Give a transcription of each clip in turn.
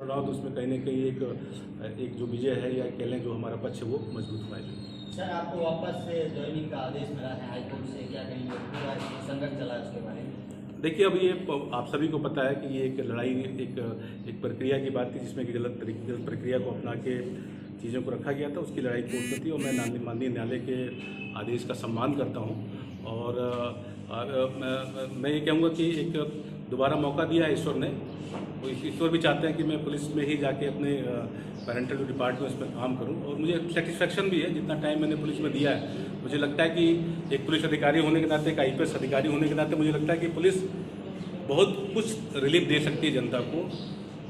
रहा हूँ तो उसमें कहीं न कहीं एक जो विजय है या कह लें जो हमारा पक्ष है वो मजबूत हुआ है। सर, आपको वापस से ज्वाइनिंग का आदेश मिला है हाईकोर्ट से, क्या कहेंगे? पूरा संघर्ष चला है उसके बारे में। देखिए, अब ये आप सभी को पता है कि ये एक लड़ाई एक प्रक्रिया की बात थी जिसमें कि गलत प्रक्रिया को अपना के चीज़ों को रखा गया था। उसकी लड़ाई कोर्ट में थी और मैं माननीय न्यायालय के आदेश का सम्मान करता हूँ। और मैं ये कहूँगा कि एक दोबारा मौका दिया है ईश्वर ने। तो ईश्वर भी चाहते हैं कि मैं पुलिस में ही जाके अपने पैरेंटल जो डिपार्टमेंट में काम करूं, और मुझे सेटिस्फेक्शन भी है जितना टाइम मैंने पुलिस में दिया है। मुझे लगता है कि एक पुलिस अधिकारी होने के नाते, एक आईपीएस अधिकारी होने के नाते मुझे लगता है कि पुलिस बहुत कुछ रिलीफ दे सकती है जनता को,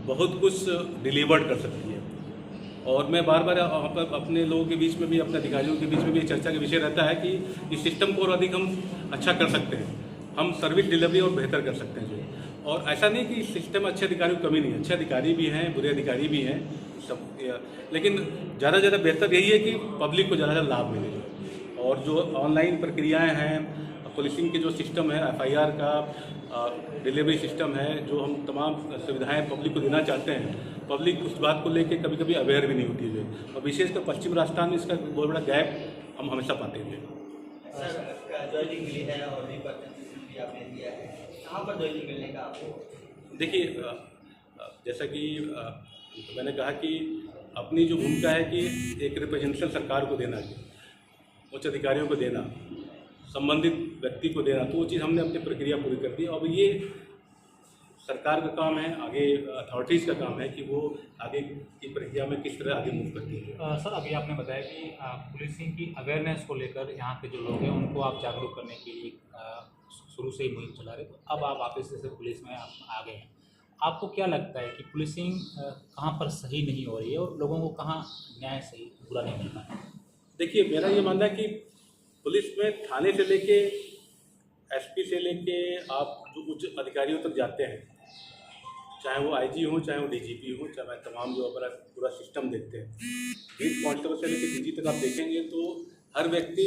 बहुत कुछ डिलीवर्ड कर सकती है। और मैं बार बार अपने लोगों के बीच में भी, अपने अधिकारियों के बीच में भी चर्चा का विषय रहता है कि इस सिस्टम को और अधिक हम अच्छा कर सकते हैं, हम सर्विस डिलीवरी और बेहतर कर सकते हैं जो। और ऐसा नहीं कि सिस्टम में अच्छे अधिकारियों की कमी नहीं है, अच्छे अधिकारी भी हैं, बुरे अधिकारी भी हैं सब, लेकिन ज़्यादा ज़्यादा बेहतर यही है कि पब्लिक को ज़्यादा ज़्यादा लाभ मिले। और जो ऑनलाइन प्रक्रियाएं हैं, पुलिसिंग के जो सिस्टम है, एफआईआर का डिलीवरी सिस्टम है, जो हम तमाम सुविधाएं पब्लिक को देना चाहते हैं, पब्लिक उस बात को लेकर कभी कभी अवेयर भी नहीं होती है। और विशेषकर पश्चिम राजस्थान में इसका बहुत बड़ा गैप हम हमेशा पाते हैं। सर, ज्वाइनिंग मिली है और रिप्रेजेंटेशन भी आपने दिया है, कहाँ पर ज्वाइनिंग मिलने का आपको? देखिए, जैसा कि मैंने कहा कि अपनी जो भूमिका है कि एक रिप्रेजेंटेशन सरकार को देना, उच्च अधिकारियों को देना, संबंधित व्यक्ति को देना, तो वो चीज़ हमने अपनी प्रक्रिया पूरी कर दी। अब ये सरकार का काम है, आगे अथॉरिटीज़ का काम है कि वो आगे की प्रक्रिया में किस तरह आगे मूव करती है। सर, अभी आपने बताया कि पुलिसिंग की अवेयरनेस को लेकर यहाँ पे जो लोग हैं उनको आप जागरूक करने के लिए शुरू से ही मुहिम चला रहे, तो अब आप वापस से पुलिस में आप आ गए हैं। आपको क्या लगता है कि पुलिसिंग कहाँ पर सही नहीं हो रही है और लोगों को कहाँ न्याय सही पूरा नहीं मिल रहा है? देखिए, मेरा ये मानना है कि पुलिस में थाने से लेके एसपी से लेके आप जो उच्च अधिकारियों तक जाते हैं, चाहे वो आईजी हो, चाहे वो डीजीपी हो, चाहे तमाम जो हमारा पूरा सिस्टम देखते हैं, बीट कांस्टेबल से लेकर डीजी तक आप देखेंगे तो हर व्यक्ति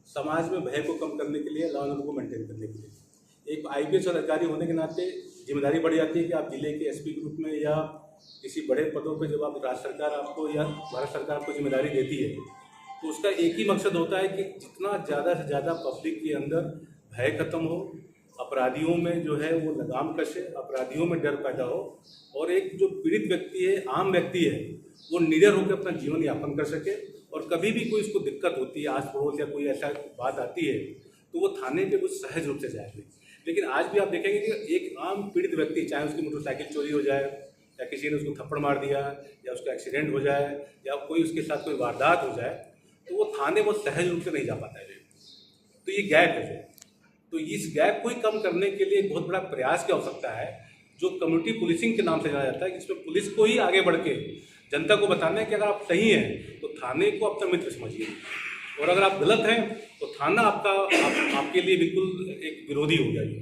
समाज में भय को कम करने के लिए, लॉ एंड ऑर्डर को मेंटेन करने के लिए एक आईपीएस अधिकारी होने के नाते जिम्मेदारी बढ़ जाती है कि आप जिले के एसपी के रूप में या किसी बड़े पदों पर जब आप राज्य सरकार आपको या भारत सरकार आपको जिम्मेदारी देती है, तो उसका एक ही मकसद होता है कि जितना ज़्यादा से ज़्यादा पब्लिक के अंदर भय खत्म हो, अपराधियों में जो है वो लगाम कसे, अपराधियों में डर पैदा हो, और एक जो पीड़ित व्यक्ति है, आम व्यक्ति है, वो निडर होकर अपना जीवन यापन कर सके। और कभी भी कोई इसको दिक्कत होती है, आस पड़ोस या कोई ऐसा बात आती है, तो वो थाने पे कुछ सहज रूप से जाएंगे। लेकिन आज भी आप देखेंगे कि एक आम पीड़ित व्यक्ति, चाहे उसकी मोटरसाइकिल चोरी हो जाए, या किसी ने उसको थप्पड़ मार दिया, या उसका एक्सीडेंट हो जाए, या कोई उसके साथ कोई वारदात हो जाए, तो वो थाने वो सहज रूप से नहीं जा पाता है। तो ये गैप है। तो इस गैप को ही कम करने के लिए एक बहुत बड़ा प्रयास की आवश्यकता है, जो कम्युनिटी पुलिसिंग के नाम से जाना जाता है, जिसमें पुलिस को ही आगे बढ़ के जनता को बताना है कि अगर आप सही हैं तो थाने को अपना मित्र समझिए, और अगर आप गलत हैं तो थाना आपके लिए बिल्कुल एक विरोधी हो जाएगी।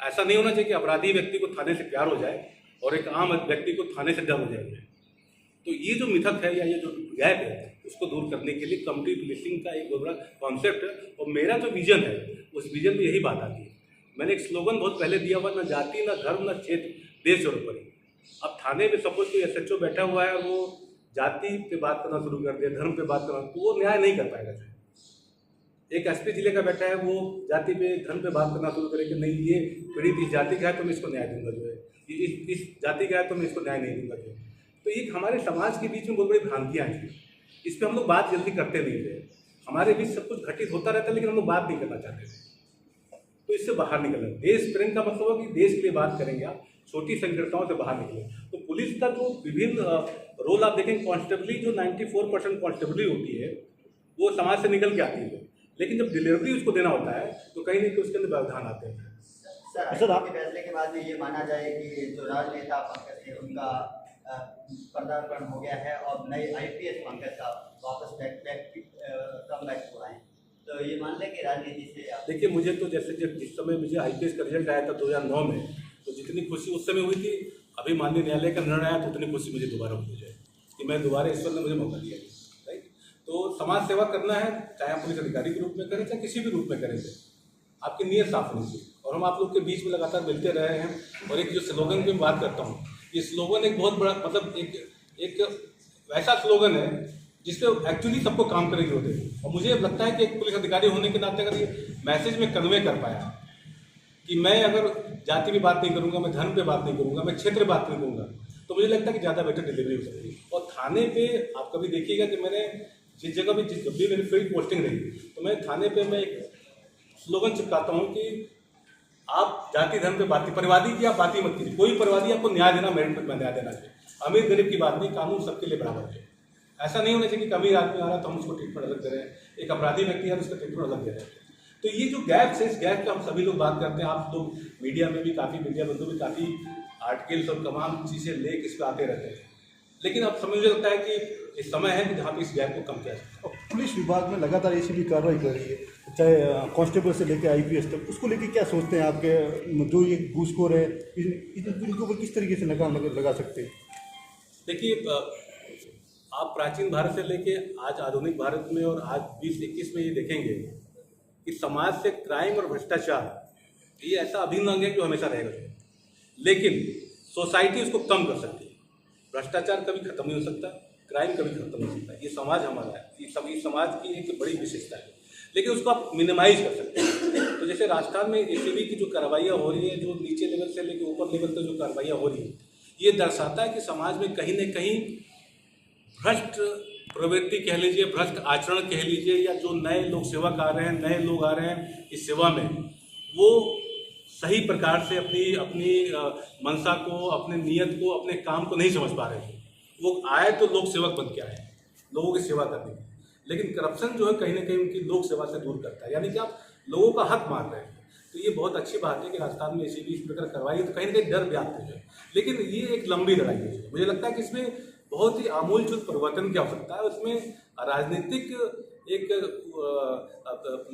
ऐसा नहीं होना चाहिए कि अपराधी व्यक्ति को थाने से प्यार हो जाए और एक आम व्यक्ति को थाने से डर हो जाए। तो ये जो मिथक है या ये जो गैप है, उसको दूर करने के लिए कम्युनिटी पुलिसिंग का एक बहुत बड़ा कॉन्सेप्ट है। और मेरा जो विजन है, उस विजन में यही बात आती है। मैंने एक स्लोगन बहुत पहले दिया हुआ, न जाति, न धर्म, न क्षेत्र, देश सर्वोपरि। अब थाने में सपोज कोई एसएचओ बैठा हुआ है, वो जाति पे बात करना शुरू कर दे, धर्म पे बात करना, तो वो न्याय नहीं कर पाएगा। एक एसपी जिले का बैठा है, वो जाति पे, धर्म पे बात करना शुरू करे कि नहीं, ये पीड़ित इस जाति का है तो मैं इसको न्याय दूंगा, जो है इस जाति का है तो मैं इसको न्याय नहीं दूंगा। जो तो ये हमारे समाज के बीच में बहुत बड़ी भ्रांतियाँ हैं। इस पर हम लोग बात जल्दी करते नहीं थे। हमारे बीच सब कुछ घटित होता रहता है, लेकिन हम लोग बात नहीं करना चाहते थे। तो इससे बाहर निकलना, देश प्रेम का मतलब है कि देश के लिए बात करेंगे आप, छोटी संकीर्णताओं से बाहर निकले। तो पुलिस का जो विभिन्न रोल आप देखेंगे, कांस्टेबली जो 94% कांस्टेबली होती है, वो समाज से निकल के आती है, लेकिन जब डिलीवरी उसको देना होता है तो कहीं नहीं, तो उसके अंदर व्यवधान आते हैं। सर, आपके फैसले के बाद ये माना जाए कि जो राजनेता पंकज थे उनका पदार्पण हो गया है और नए आईपीएस पंकज का वापस कम बैक हुआ है, तो ये मान लें कि राजनीति से देखिए, मुझे तो जैसे जब जिस समय मुझे आईपीएस का रिजल्ट आया था 2009 में, तो जितनी खुशी उस समय हुई थी, अभी माननीय न्यायालय का निर्णय आया तो उतनी खुशी मुझे दोबारा हो जाए कि मैं दोबारा, ईश्वर ने मुझे मौका दिया। राइट। तो समाज सेवा करना है, चाहे आप पुलिस अधिकारी के रूप में करें, चाहे किसी भी रूप में करें, आपकी नीयत साफ होनी चाहिए। और हम आप लोग के बीच में लगातार मिलते रहे हैं। और एक जो स्लोगन की मैं बात करता हूँ, ये स्लोगन एक बहुत बड़ा मतलब एक वैसा स्लोगन है जिसपे एक्चुअली सबको काम करने की जरूरत है। और मुझे लगता है कि एक पुलिस अधिकारी होने के नाते अगर ये मैसेज में कन्वे कर पाया कि मैं अगर जाति पे बात नहीं करूंगा, मैं धर्म पे बात नहीं करूंगा, मैं क्षेत्र पे बात नहीं करूंगा, तो मुझे लगता है कि ज़्यादा बेटर डिलीवरी हो सकती है। और थाने पे आप कभी देखिएगा कि मैंने जिस जगह भी जब भी मेरी फील्ड पोस्टिंग रही तो मैं थाने पे मैं एक स्लोगन चिपकाता हूँ कि आप जाति धर्म पे बात, परिवादी की आप बात ही मत कीजिए। कोई परिवादी आपको न्याय देना, मेरिट पर न्याय देना चाहिए। अमीर गरीब की बात नहीं, कानून सबके लिए बराबर है। ऐसा नहीं होना चाहिए कि अमीर आदमी आ रहा है तो हम उसको ट्रीटमेंट अलग दे रहे हैं, एक अपराधी व्यक्ति है तो उसका ट्रीटमेंट अलग दे रहे हैं। तो ये जो गैप है, इस गैप का हम सभी लोग बात करते हैं। आप लोग मीडिया में भी काफ़ी, मीडिया बंधु भी काफ़ी आर्टिकल्स और तमाम चीज़ें लेके इस पर आते रहते हैं, लेकिन अब समझ मुझे लगता है कि इस समय है कि जहाँ पे इस गैप को कम किया जाए। और पुलिस विभाग में लगातार ऐसी भी कार्रवाई कर रही है, चाहे कांस्टेबल से लेकर आईपीएस तक। उसको लेकर क्या सोचते हैं आपके जो ये घूसखोर है, इनके ऊपर किस तरीके से लगाम लगा सकते हैं? देखिए, आप प्राचीन भारत से लेके आज आधुनिक भारत में और आज 2021 में ये देखेंगे कि समाज से क्राइम और भ्रष्टाचार ये ऐसा अभिन्न अंग है जो हमेशा रहेगा, लेकिन सोसाइटी उसको कम कर सकती है। भ्रष्टाचार कभी खत्म नहीं हो सकता, क्राइम कभी खत्म नहीं हो सकता। ये समाज हमारा है, ये समाज की एक बड़ी विशेषता है, लेकिन उसको आप मिनिमाइज कर सकते हैं। तो जैसे राजस्थान में एसीबी की जो कार्रवाइयाँ हो रही है, जो नीचे लेवल से लेकर ऊपर लेवल तक जो कार्रवाइयाँ हो रही है, ये दर्शाता है कि समाज में कहीं न कहीं भ्रष्ट प्रवृत्ति कह लीजिए, भ्रष्ट आचरण कह लीजिए, या जो नए लोग सेवक आ रहे हैं, नए लोग आ रहे हैं इस सेवा में, वो सही प्रकार से अपनी मंशा को, अपने नियत को, अपने काम को नहीं समझ पा रहे थे। वो आए तो लोक सेवक बन के आए, लोगों की सेवा करने की, लेकिन करप्शन जो है कहीं ना कहीं उनकी लोक सेवा से दूर करता है, यानी कि आप लोगों का हक मार रहे हैं। तो ये बहुत अच्छी बात है कि राजस्थान में ऐसी भी इस प्रकार करवाई है, तो कहीं ना कहीं डर व्याप्त हो जाए, लेकिन ये एक लंबी लड़ाई है। मुझे लगता है कि इसमें बहुत ही आमूलचूल परिवर्तन की आवश्यकता है। उसमें राजनीतिक एक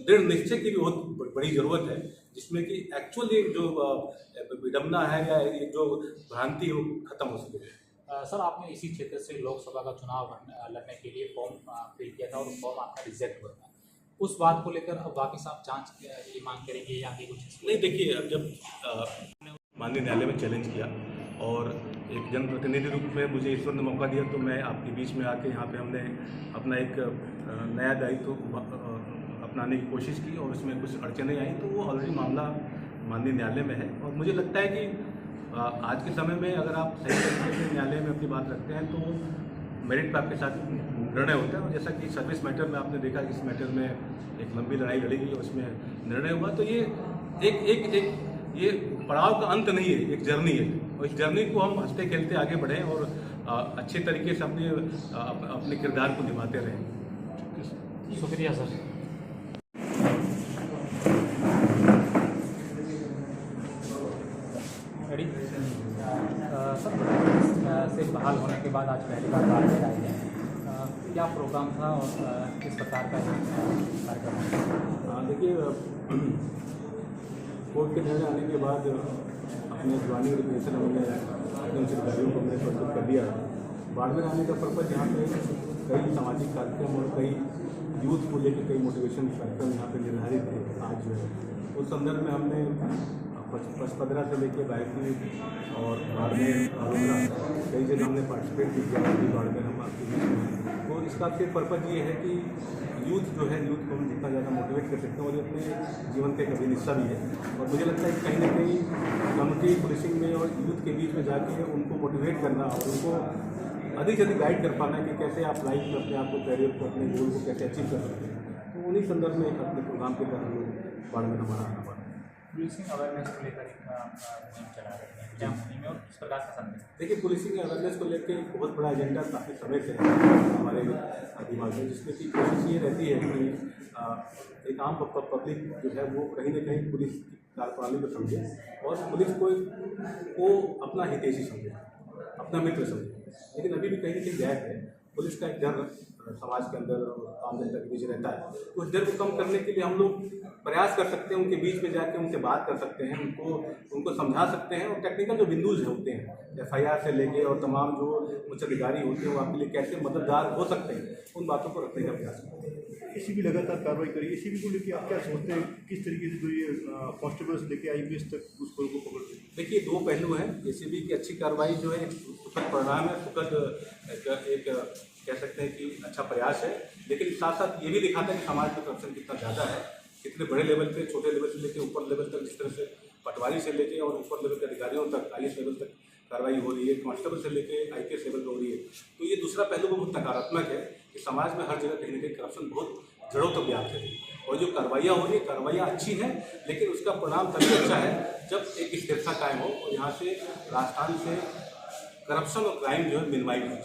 दृढ़ निश्चय की भी बहुत बड़ी जरूरत है, जिसमें कि एक्चुअली जो विडंबना है या ये जो भ्रांति है वो खत्म हो सके। सर, आपने इसी क्षेत्र से लोकसभा का चुनाव लड़ने के लिए फॉर्म फिल किया था और फॉर्म आपका रिजेक्ट हुआ था। उस बात को लेकर अब वापस आप जांच की मांग करेंगे या आगे कुछ? नहीं, देखिए, अब जब माननीय न्यायालय में चैलेंज किया और एक जनप्रतिनिधि रूप में मुझे ईश्वर ने मौका दिया, तो मैं आपके बीच में आके यहाँ पे हमने अपना एक नया दायित्व अपनाने की कोशिश की और उसमें कुछ अड़चनें आई, तो वो ऑलरेडी मामला माननीय न्यायालय में है। और मुझे लगता है कि आज के समय में अगर आप सही तरीके से न्यायालय में अपनी बात रखते हैं तो मेरिट पर आपके साथ निर्णय होता है। और जैसा कि सर्विस मैटर में आपने देखा कि इस मैटर में एक लंबी लड़ाई लड़ी गई और उसमें निर्णय हुआ, तो ये ये पड़ाव का अंत नहीं है, एक जर्नी है, और इस जर्नी को हम हंसते खेलते आगे बढ़ें और अच्छे तरीके से अपने किरदार को निभाते रहें। शुक्रिया सर। रेडी? सर, से बहाल होने के बाद आज पहली बार बाहर आए हैं, क्या प्रोग्राम था और किस प्रकार का कार्यक्रम है? देखिए, कोर्ट के निर्णय आने के बाद अपने ज्वाइनिंग रेगुलेशन हमने अधिकारियों को हमने प्रस्तुत कर दिया। बाड़मेर आने का पर्पज़ यहाँ पे कई सामाजिक कार्यक्रम और कई यूथ को लेकर कई मोटिवेशन कार्यक्रम यहाँ पे निर्धारित थे। आज जो है उस संदर्भ में हमने 15 से लेकर 22 और बाड़मेर कई जगह हमने पार्टिसिपेट भी किया। बाड़मेर हम आपके बीच में, तो इसका सिर्फ पर्पज़ ये है कि यूथ जो है, यूथ को हम जितना ज़्यादा मोटिवेट कर सकते हैं, और ये अपने जीवन का एक अभिन्न हिस्सा भी है। और मुझे लगता है कि कहीं ना कहीं कम्युनिटी पुलिसिंग में और यूथ के बीच में जाके उनको मोटिवेट करना और उनको अधिक से अधिक गाइड कर पाना कि कैसे आप लाइफ में अपने आप को, कैरियर को, अपने गोल को कैसे अचीव कर सकते हैं। तो उन्हीं संदर्भ में एक अपने प्रोग्राम के तहत हम लोग बाड़मेर हमारा आना पड़ा। पुलिसिंग अवेयरनेस को लेकर एक मुहिम चला रहे हैं, क्या मुहिम है और किस प्रकार का संदेश? देखिए, पुलिसिंग अवेयरनेस को लेकर एक बहुत बड़ा एजेंडा काफ़ी समय से है हमारे दिमाग में, जिसमें कि कोशिश ये रहती है कि एक आम पब्लिक जो है वो कहीं ना कहीं पुलिस की कार्यप्रणाली को समझे और पुलिस को अपना हितैषी समझे, अपना मित्र समझे। लेकिन अभी भी कहीं ना कहीं गैप है। पुलिस का एक डर समाज के अंदर आम जनता के बीच रहता है, उस डर को कम करने के लिए हम लोग प्रयास कर सकते हैं, उनके बीच में जाके उनसे बात कर सकते हैं, उनको समझा सकते हैं, और टेक्निकल जो बिंदुज होते हैं FIR से लेके और तमाम जो उच्च अधिकारी होते हैं वो आपके लिए कैसे मददगार हो सकते हैं, उन बातों को रखने का प्रयास करते हैं। ACB लगातार कार्रवाई करी, ACB को लेकर आप क्या सोचते हैं, किस तरीके से जो ये कांस्टेबल से लेकर IPS तक घूसखोर को पकड़ते हैं? देखिए, दो पहलू हैं। ACB की अच्छी कार्रवाई जो है एक सुखद परिणाम है, सुखद एक कह सकते हैं कि अच्छा प्रयास है, लेकिन साथ साथ ये भी दिखाता है कि समाज में करप्शन कितना ज़्यादा है, कितने बड़े लेवल पे, छोटे लेवल से लेकर ऊपर लेवल तक, जिस तरह से पटवारी से लेके और ऊपर लेवल के अधिकारियों तक, IAS लेवल तक कार्रवाई हो रही है, कांस्टेबल से लेके IPS लेवल पर हो रही है। तो ये दूसरा पहलू बहुत नकारात्मक है कि समाज में हर जगह कहीं ना कहीं करप्शन बहुत जड़ों तक व्याप्त है, और जो कार्रवाइयाँ हो रही है, कार्रवाइयाँ अच्छी हैं, लेकिन उसका परिणाम तभी अच्छा है जब एक स्थिरता कायम हो और यहाँ से राजस्थान से करप्शन और क्राइम जो है मिनिमाइज हो।